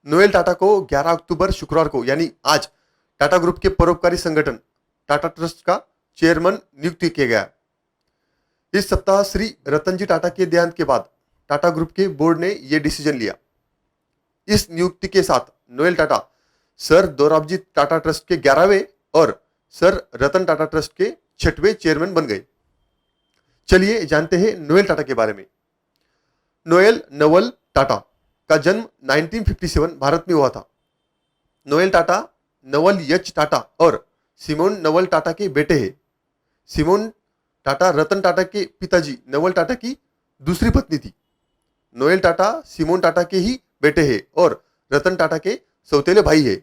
Noel Tata को 11 अक्टूबर शुक्रवार को यानी आज टाटा ग्रुप के परोपकारी संगठन टाटा ट्रस्ट का चेयरमैन नियुक्त किया गया। इस सप्ताह श्री रतन जी टाटा के देहांत के बाद टाटा ग्रुप के बोर्ड ने यह डिसीजन लिया। इस नियुक्ति के साथ Noel Tata sir Dorabji Tata trust के 11वें और सर रतन टाटा ट्रस्ट के 6वें चेयरमैन बन गए। चलिए जानते हैं नोएल टाटा के बारे में। नोएल नवल टाटा का जन्म 1957 भारत में हुआ था। नोएल टाटा नवल यच टाटा और सिमोन नवल टाटा के बेटे हैं। सिमोन टाटा रतन टाटा के पिताजी नवल टाटा की दूसरी पत्नी थी। नोएल टाटा सिमोन टाटा के ही बेटे हैं और रतन टाटा के सौतेले भाई है।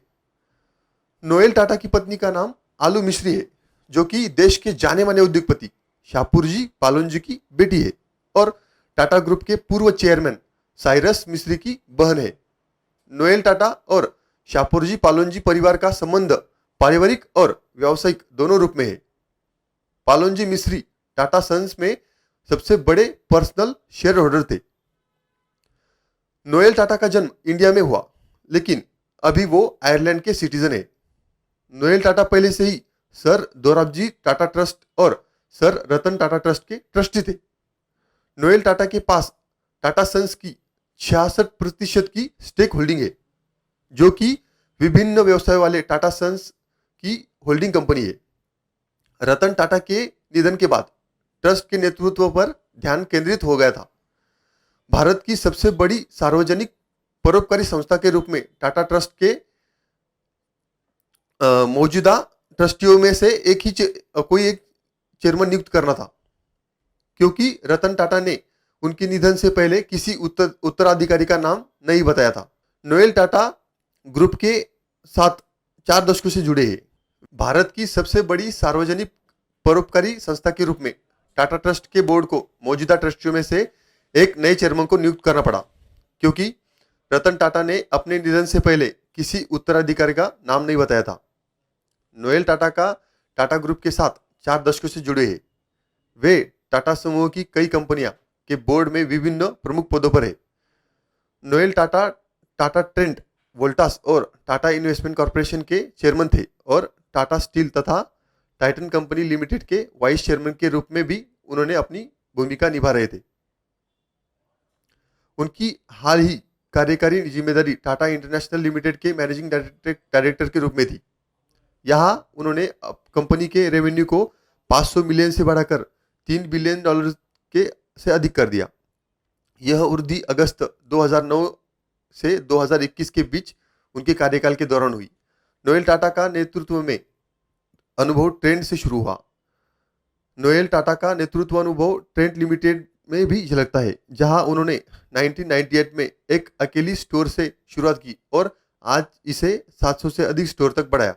नोएल टाटा की पत्नी का नाम आलू मिश्री है, जो कि देश के जाने माने उद्योगपति शाहपुरजी पालोनजी की बेटी है और टाटा ग्रुप के पूर्व चेयरमैन साइरस मिस्री की बहन है। नोएल टाटा और शाहपुरजी पालोनजी परिवार का संबंध पारिवारिक और व्यावसायिक दोनों रूप में है। पालोनजी मिस्री टाटा सन्स में सबसे बड़े पर्सनल शेयर होल्डर थे। नोएल टाटा का जन्म इंडिया में हुआ, लेकिन अभी वो आयरलैंड के सिटीजन है। नोएल टाटा पहले से ही सर दोराबजी टाटा ट्रस्ट और सर रतन टाटा ट्रस्ट के ट्रस्टी थे। नोएल टाटा के पास टाटा सन्स की 66% की स्टेक होल्डिंग है, जो कि विभिन्न व्यवसाय वाले टाटा सन्स की होल्डिंग कंपनी है। रतन टाटा के निधन के बाद ट्रस्ट के नेतृत्व पर ध्यान केंद्रित हो गया था। भारत की सबसे बड़ी सार्वजनिक परोपकारी संस्था के रूप में टाटा ट्रस्ट के मौजूदा ट्रस्टियों में से कोई एक चेयरमैन नियुक्त करना था, क्योंकि रतन टाटा ने उनके निधन से पहले किसी उत्तराधिकारी का नाम नहीं बताया था। नोएल टाटा ग्रुप के साथ 4 दशकों से जुड़े हैं। भारत की सबसे बड़ी सार्वजनिक परोपकारी संस्था के रूप में टाटा ट्रस्ट के बोर्ड को मौजूदा ट्रस्टियों में से एक नए चेयरमैन को नियुक्त करना पड़ा, क्योंकि रतन टाटा ने अपने निधन से पहले किसी उत्तराधिकारी का नाम नहीं बताया था। नोएल टाटा का टाटा ग्रुप के साथ 4 दशकों से जुड़े हैं। वे टाटा समूह की कई कंपनियां के बोर्ड में विभिन्न प्रमुख पदों पर है। नोएल टाटा टाटा ट्रेंट वोल्टास और टाटा इन्वेस्टमेंट कॉर्पोरेशन के चेयरमैन थे और टाटा स्टील तथा टाइटन कंपनी लिमिटेड के वाइस चेयरमैन के रूप में भी उन्होंने अपनी भूमिका निभा रहे थे। उनकी हाल ही कार्यकारी जिम्मेदारी टाटा इंटरनेशनल लिमिटेड के मैनेजिंग डायरेक्टर के रूप में थी। यहाँ उन्होंने कंपनी के रेवेन्यू को 500 मिलियन से बढ़ाकर $3 बिलियन के से अधिक कर दिया। यह वृद्धि अगस्त 2009 से 2021 के बीच उनके कार्यकाल के दौरान हुई। नोएल टाटा का नेतृत्व में अनुभव ट्रेंट से शुरू हुआ। नोएल टाटा का नेतृत्व अनुभव ट्रेंट लिमिटेड में भी झलकता है, जहां उन्होंने 1998 में एक अकेली स्टोर से शुरुआत की और आज इसे 700 से अधिक स्टोर तक बढ़ाया।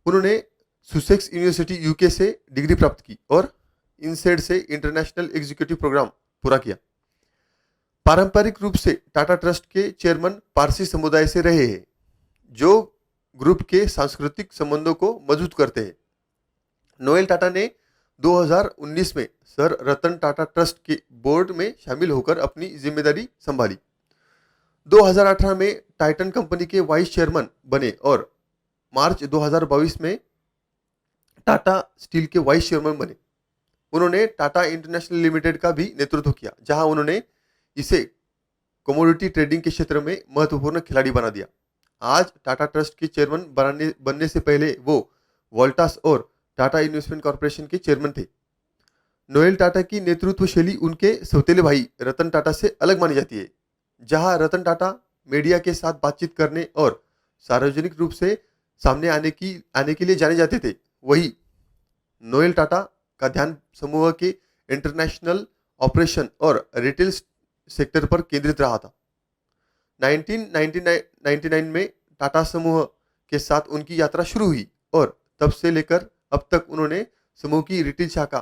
उन्होंने सुसेक्स यूनिवर्सिटी यूके से डिग्री प्राप्त की और इनसेड से इंटरनेशनल एग्जीक्यूटिव प्रोग्राम पूरा किया। पारंपरिक रूप से टाटा ट्रस्ट के चेयरमैन पारसी समुदाय से रहे हैं, जो ग्रुप के सांस्कृतिक संबंधों को मजबूत करते हैं। नोएल टाटा ने 2019 में सर रतन टाटा ट्रस्ट के बोर्ड में शामिल होकर अपनी जिम्मेदारी संभाली। 2018 में टाइटन कंपनी के वाइस चेयरमैन बने और मार्च 2022 में टाटा स्टील के वाइस चेयरमैन बने। उन्होंने टाटा इंटरनेशनल लिमिटेड का भी नेतृत्व किया, जहां उन्होंने इसे कमोडिटी ट्रेडिंग के क्षेत्र में महत्वपूर्ण खिलाड़ी बना दिया। आज टाटा ट्रस्ट के चेयरमैन बनने से पहले वो वोल्टास और टाटा इन्वेस्टमेंट कॉर्पोरेशन के चेयरमैन थे। नोएल टाटा की नेतृत्व शैली उनके सौतेले भाई रतन टाटा से अलग मानी जाती है। जहां रतन टाटा मीडिया के साथ बातचीत करने और सार्वजनिक रूप से सामने आने के लिए जाने जाते थे, वही नोएल टाटा का ध्यान समूह के इंटरनेशनल ऑपरेशन और रिटेल सेक्टर पर केंद्रित रहा था। 1999 में टाटा समूह के साथ उनकी यात्रा शुरू हुई और तब से लेकर अब तक उन्होंने समूह की रिटेल शाखा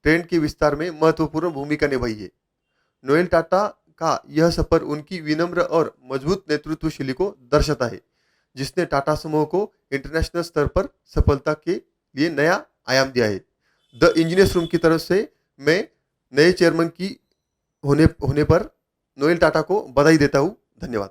ट्रेंड के विस्तार में महत्वपूर्ण भूमिका निभाई है। नोएल टाटा का यह सफर उनकी विनम्र और मजबूत नेतृत्व शैली को दर्शाता है, जिसने टाटा समूह को इंटरनेशनल स्तर पर सफलता के लिए नया आयाम दिया है। द इंजीनियर्स रूम की तरफ से मैं नए चेयरमैन की होने पर नोएल टाटा को बधाई देता हूँ। धन्यवाद।